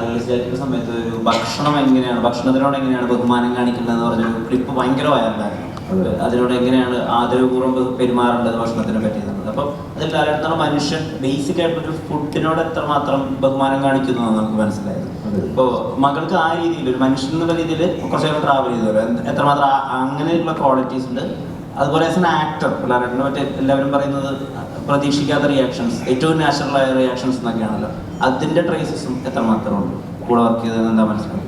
Release ആയിട്ടുള്ള സമയത്ത് ഒരു ഭക്ഷണത്തിനോട് എങ്ങനെയാണ് ബഹുമാനം കാണിക്കേണ്ടതെന്ന് പറഞ്ഞൊരു ക്ലിപ്പ് ഭയങ്കര വൈറലായിരുന്നു. അതിനോട് എങ്ങനെയാണ് ആദരപൂർവ്വം പെരുമാറേണ്ടത് ഭക്ഷണത്തിനെ പറ്റിയത്. അപ്പം അതിൽ ധാരാളം മനുഷ്യൻ ബേസിക് ആയിട്ടൊരു ഫുഡിനോട് എത്രമാത്രം ബഹുമാനം കാണിക്കുന്നു എന്ന് നമുക്ക് മനസ്സിലായത്. ഇപ്പോൾ മകൾക്ക് ആ രീതിയിൽ ഒരു മനുഷ്യൻ എന്നുള്ള രീതിയിൽ കുറച്ചേറെ ട്രാവൽ ചെയ്തല്ലോ, എത്രമാത്രം അങ്ങനെയുള്ള ക്വാളിറ്റീസ് ഉണ്ട്. അതുപോലെ ആസ് എൻ ആക്ടർ ലാലേട്ടനെ പറ്റി എല്ലാവരും പറയുന്നത് പ്രതീക്ഷിക്കാത്ത റിയാക്ഷൻസ്, ഏറ്റവും നാച്ചുറലായ റിയാക്ഷൻസ് എന്നൊക്കെയാണല്ലോ. അതിന്റെ ട്രേസസും എത്രമാത്രം ഉണ്ട് കൂടെ വർക്ക് ചെയ്തതെന്ന് എന്താ മനസ്സിലാവും?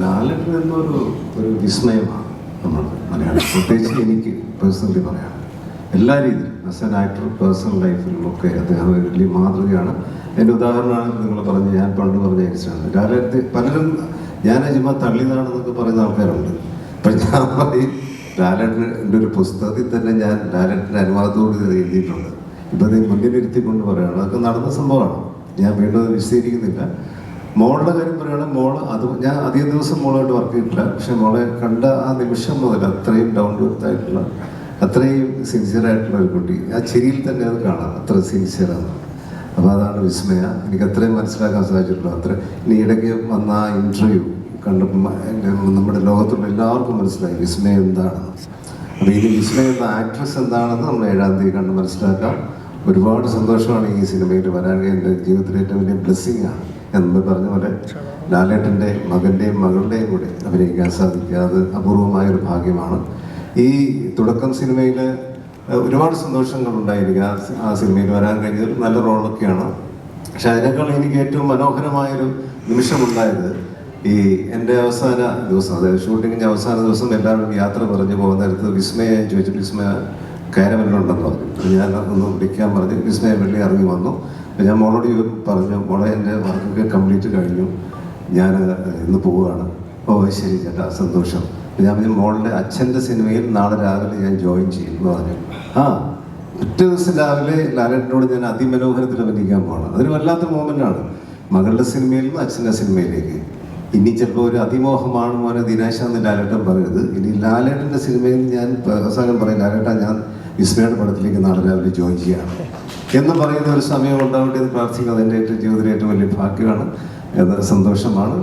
ലാലേട്ടൻ എന്നൊരു വിസ്മയമാണ് നമ്മൾ മലയാളം, പ്രത്യേകിച്ച് എനിക്ക് പേഴ്സണലി പറയാം. എല്ലാ രീതിയിലും ആസ് എൻ ആക്ടർ പേഴ്സണൽ ലൈഫിലും ഒക്കെ അദ്ദേഹം വലിയ മാതൃകയാണ്. എൻ്റെ ഉദാഹരണമാണ് നിങ്ങൾ പറഞ്ഞ് ഞാൻ പണ്ട് പറഞ്ഞ എക്സാണ് ലാലേട്ടൻ. പലരും ഞാൻ ചുമ്മാ തള്ളിയതാണെന്നൊക്കെ പറയുന്ന ആൾക്കാരുണ്ട്. അപ്പം ഞാൻ പറയും ലാലേട്ടൻ്റെ ഒരു പുസ്തകത്തിൽ തന്നെ ഞാൻ ലാലേട്ടൻ്റെ അനുവാദത്തോട് എഴുതിയിട്ടുണ്ട്. ഇപ്പം അത് മുന്നിലിരുത്തിക്കൊണ്ട് പറയുകയാണ്. അതൊക്കെ നടന്ന സംഭവമാണ്, ഞാൻ വീണ്ടും വിശദീകരിക്കുന്നില്ല. മോളുടെ കാര്യം പറയുകയാണെങ്കിൽ മോള് അത് ഞാൻ അധികം ദിവസം മോളായിട്ട് വർക്ക് ചെയ്തിട്ടില്ല. പക്ഷെ മോളെ കണ്ട ആ നിമിഷം മുതൽ അത്രയും ഡൗൺ ടു എർത്ത് ആയിട്ടുള്ള, അത്രയും സിൻസിയറായിട്ടുള്ള ഒരു കുട്ടി. ആ ചിരിയിൽ തന്നെ അത് കാണാം, അത്ര സിൻസിയറാണ്. അപ്പോൾ അതാണ് വിസ്മയ. എനിക്ക് അത്രയും മനസ്സിലാക്കാൻ സാധിച്ചിട്ടുള്ളൂ. അത്ര ഇനി ഇടയ്ക്ക് വന്ന ആ ഇൻ്റർവ്യൂ കണ്ടപ്പോൾ നമ്മുടെ ലോകത്തുള്ള എല്ലാവർക്കും മനസ്സിലായി വിസ്മയ എന്താണെന്ന്. അപ്പോൾ ഇനി വിസ്മയ എന്ന ആക്ട്രസ് എന്താണെന്ന് നമ്മൾ 7-ാം തീയതി കണ്ട് മനസ്സിലാക്കാം. ഒരുപാട് സന്തോഷമാണ് ഈ സിനിമയിൽ വരാൻ. എൻ്റെ ജീവിതത്തിലെ ഏറ്റവും വലിയ ബ്ലെസ്സിങ് ആണ് എന്ന് പറഞ്ഞ പോലെ ലാലേട്ടൻ്റെ മകൻ്റെയും മകളുടെയും കൂടെ അഭിനയിക്കാൻ സാധിക്കുക, അത് അപൂർവമായൊരു ഭാഗ്യമാണ്. ഈ തുടക്കം സിനിമയിൽ ഒരുപാട് സന്തോഷങ്ങളുണ്ടായി എനിക്ക്. ആ സിനിമയിൽ വരാൻ കഴിഞ്ഞത് നല്ല റോളൊക്കെയാണ്. പക്ഷെ അതിനേക്കാൾ എനിക്ക് ഏറ്റവും മനോഹരമായൊരു നിമിഷമുണ്ടായത് ഈ എൻ്റെ അവസാന ദിവസം, അതായത് ഷൂട്ടിങ്ങിൻ്റെ അവസാന ദിവസം എല്ലാവരും യാത്ര പറഞ്ഞു പോകുന്ന നേരത്ത് വിസ്മയെ ചോദിച്ചു, വിസ്മയ കാരവനിലുണ്ടെന്ന് പറഞ്ഞു. ഞാൻ ഒന്ന് വിളിക്കാൻ പറഞ്ഞ് വിസ്മയ വെള്ളി ഇറങ്ങി വന്നു. ഞാൻ മോളോട് പറഞ്ഞു, മോളെ എൻ്റെ വർക്കൊക്കെ കംപ്ലീറ്റ് കഴിഞ്ഞു, ഞാൻ ഇന്ന് പോവുകയാണ്. ഓ ശരി ചേട്ടാ, സന്തോഷം. ഞാൻ പറഞ്ഞു മോളുടെ അച്ഛൻ്റെ സിനിമയിൽ നാളെ രാവിലെ ഞാൻ ജോയിൻ ചെയ്യും എന്ന് പറഞ്ഞു. പിറ്റേ ദിവസം രാവിലെ ലാലേട്ടനോട് ഞാൻ അതിമനോഹരത്തിൽ അഭിനയിക്കാൻ പോകണം. അതൊരു വല്ലാത്ത മൂമെൻ്റാണ്. മകളുടെ സിനിമയിൽ നിന്ന് അച്ഛൻ്റെ സിനിമയിലേക്ക്. ഇനി ചിലപ്പോൾ ഒരു അതിമോഹമാണ് മോനെ ദിനേശ എന്ന് ലാലേട്ടൻ പറയരുത്. ഇനി ലാലേട്ടൻ്റെ സിനിമയിൽ ഞാൻ അവസാനം പറയും, ലാലേട്ടൻ ഞാൻ വിസ്മയുടെ പടത്തിലേക്ക് നാളെ രാവിലെ ജോയിൻ ചെയ്യുകയാണ് എന്ന് പറയുന്ന ഒരു സമയം ഉണ്ടാവട്ടെ എന്ന് പ്രാർത്ഥിക്കുന്നത് എൻ്റെ ജീവിതത്തിലെ ഏറ്റവും വലിയ ഭാഗ്യമാണ്, സന്തോഷമാണ്.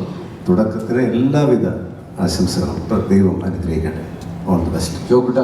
തുടക്കത്തിന് എല്ലാവിധ ആശംസകളും ദൈവം അനുഗ്രഹിക്കട്ടെ. All the best.